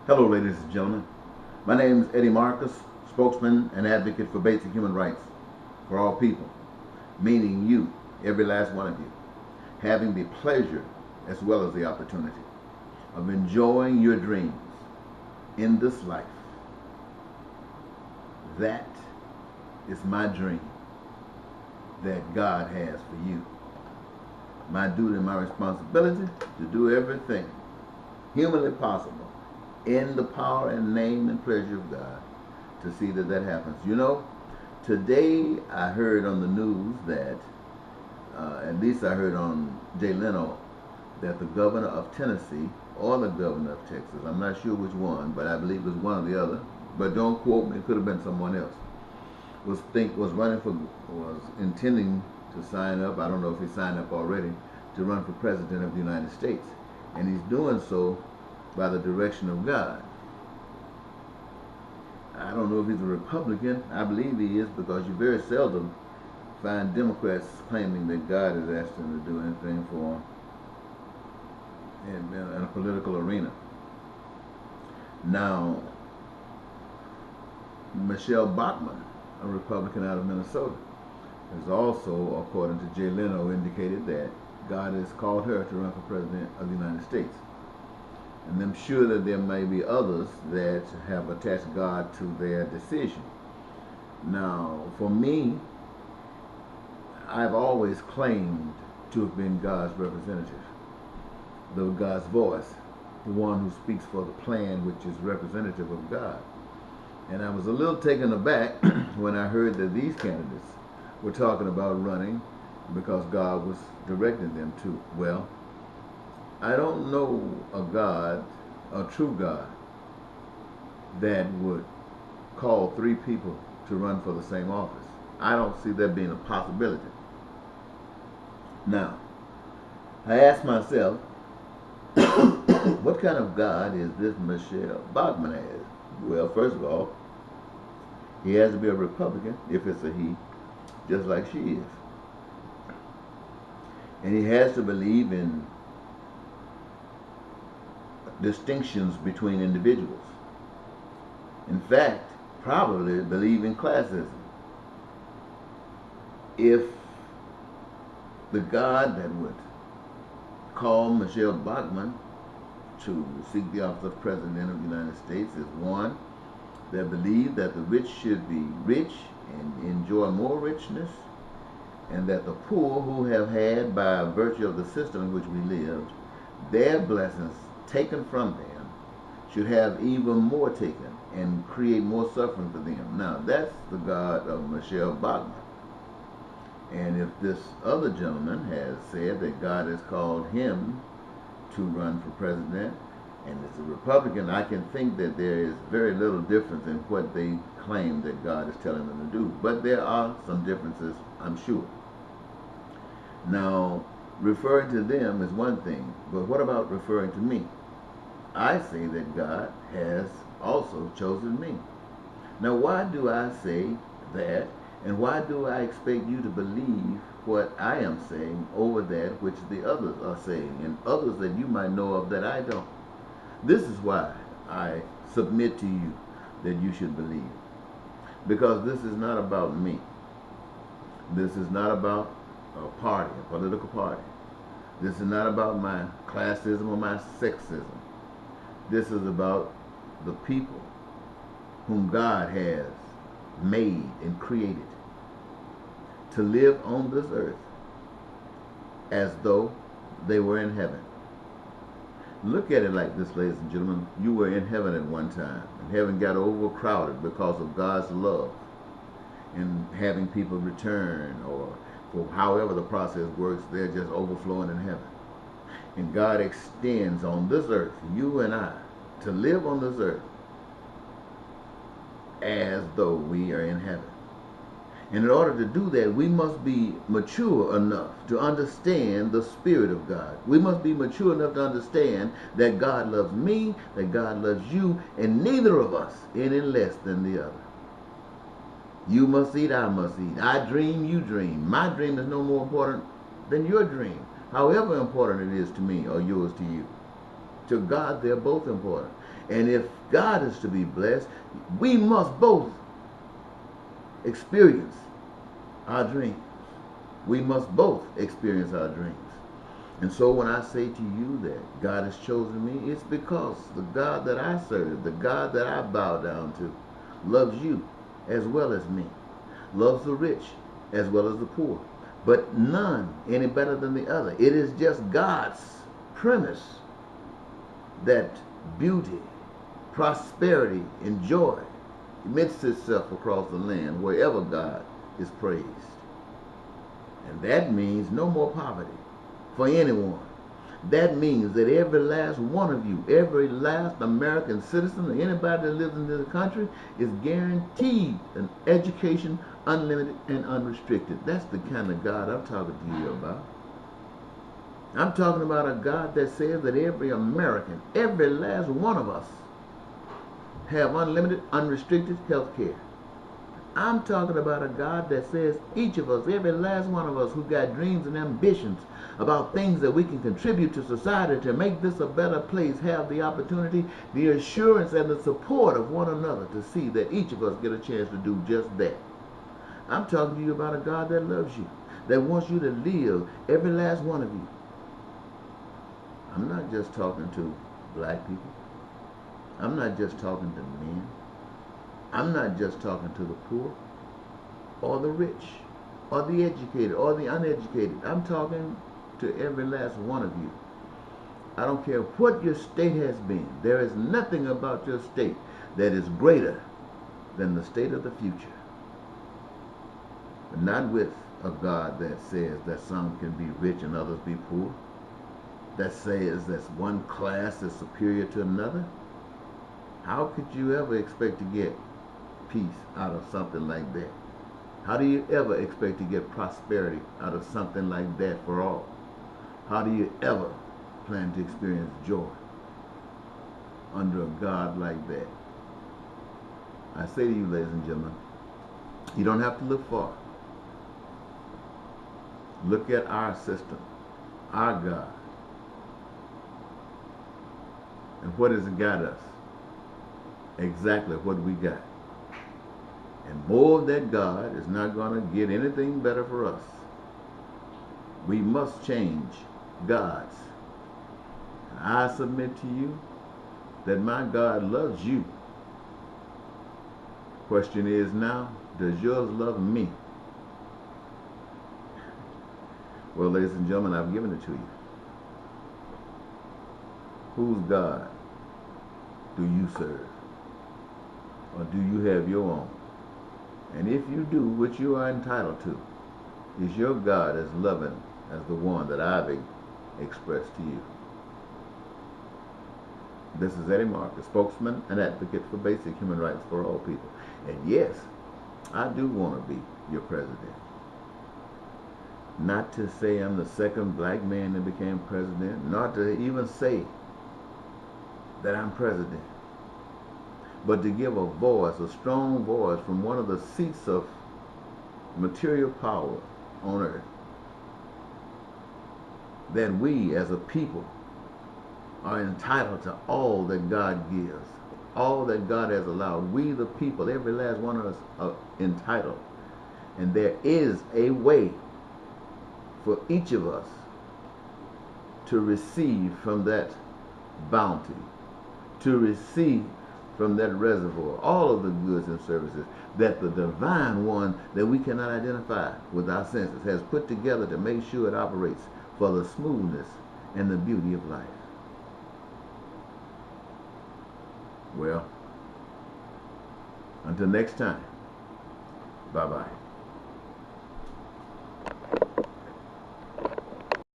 Hello, ladies and gentlemen. My name is Eddie Marcus, spokesman and advocate for basic human rights for all people, meaning you, every last one of you, having the pleasure as well as the opportunity of enjoying your dreams in this life. That is my dream that God has for you. My duty and my responsibility to do everything humanly possible in the power and name and pleasure of God to see that that happens. You know, today I heard on the news that, at least I heard on Jay Leno, that the governor of Tennessee or the governor of Texas, I'm not sure which one, but I believe it was one or the other, but don't quote me, it could have been someone else, was intending to sign up, I don't know if he signed up already, to run for president of the United States. And he's doing so by the direction of God. I don't know if he's a Republican. I believe he is, because you very seldom find Democrats claiming that God has asked them to do anything for them in a political arena. Now, Michelle Bachman, a Republican out of Minnesota, has also, according to Jay Leno, indicated that God has called her to run for president of the United States. And I'm sure that there may be others that have attached God to their decision. Now, for me, I've always claimed to have been God's representative, God's voice, the one who speaks for the plan, which is representative of God. And I was a little taken aback when I heard that these candidates were talking about running because God was directing them to. Well, I don't know a God, a true God, that would call three people to run for the same office. I don't see that being a possibility. Now, I ask myself, what kind of God is this Michelle Bachman has? Well, first of all, he has to be a Republican, if it's a he, just like she is. And he has to believe in distinctions between individuals. In fact, probably believe in classism. If the God that would call Michelle Bachman to seek the office of President of the United States is one that believes that the rich should be rich and enjoy more richness, and that the poor, who have had by virtue of the system in which we lived, their blessings taken from them, should have even more taken and create more suffering for them. Now, that's the God of Michelle Bachman. And if this other gentleman has said that God has called him to run for president, and it's a Republican, I can think that there is very little difference in what they claim that God is telling them to do. But there are some differences, I'm sure. Now, referring to them is one thing, but what about referring to me? I say that God has also chosen me. Now, why do I say that, and why do I expect you to believe what I am saying over that which the others are saying, and others that you might know of that I don't? This is why I submit to you that you should believe. Because this is not about me. This is not about a party, a political party. This is not about my classism or my sexism. This is about the people whom God has made and created to live on this earth as though they were in heaven. Look at it like this, ladies and gentlemen. You were in heaven at one time, and heaven got overcrowded because of God's love and having people return, or for however the process works, they're just overflowing in heaven. And God extends on this earth, you and I, to live on this earth as though we are in heaven. And in order to do that, we must be mature enough to understand the Spirit of God. We must be mature enough to understand that God loves me, that God loves you, and neither of us any less than the other. You must eat, I must eat. I dream, you dream. My dream is no more important than your dream, however important it is to me or yours to you. To God, they're both important. And if God is to be blessed, we must both experience our dreams. We must both experience our dreams. And so when I say to you that God has chosen me, it's because the God that I serve, the God that I bow down to, loves you as well as me, loves the rich as well as the poor, but none any better than the other. It is just God's premise that beauty, prosperity, and joy emits itself across the land wherever God is praised. And that means no more poverty for anyone. That means that every last one of you, every last American citizen, or anybody that lives in this country, is guaranteed an education, unlimited and unrestricted. That's the kind of God I'm talking to you about. I'm talking about a God that says that every American, every last one of us, have unlimited, unrestricted health care. I'm talking about a God that says each of us, every last one of us who got dreams and ambitions about things that we can contribute to society to make this a better place, have the opportunity, the assurance and the support of one another to see that each of us get a chance to do just that. I'm talking to you about a God that loves you, that wants you to live, every last one of you. I'm not just talking to black people. I'm not just talking to men. I'm not just talking to the poor or the rich or the educated or the uneducated. I'm talking to every last one of you. I don't care what your state has been. There is nothing about your state that is greater than the state of the future. But not with a God that says that some can be rich and others be poor. That says that one class is superior to another. How could you ever expect to get peace out of something like that? How do you ever expect to get prosperity out of something like that for all? How do you ever plan to experience joy under a God like that? I say to you, ladies and gentlemen, you don't have to look far. Look at our system, our God. And what has it got us? Exactly what we got. And more of that God is not going to get anything better for us. We must change gods. I submit to you that my God loves you. Question is now, does yours love me? Well, ladies and gentlemen, I've given it to you. Whose God do you serve? Or do you have your own? And if you do, which you are entitled to, is your God as loving as the one that I've expressed to you? This is Eddie Mark, a spokesman and advocate for basic human rights for all people. And yes, I do want to be your president. Not to say I'm the second black man that became president, not to even say that I'm president, but to give a voice, a strong voice from one of the seats of material power on earth, that we as a people are entitled to all that God gives, all that God has allowed. We the people, every last one of us, are entitled. And there is a way for each of us to receive from that bounty, to receive from that reservoir all of the goods and services that the divine one that we cannot identify with our senses has put together to make sure it operates for the smoothness and the beauty of life. Well, until next time, bye-bye.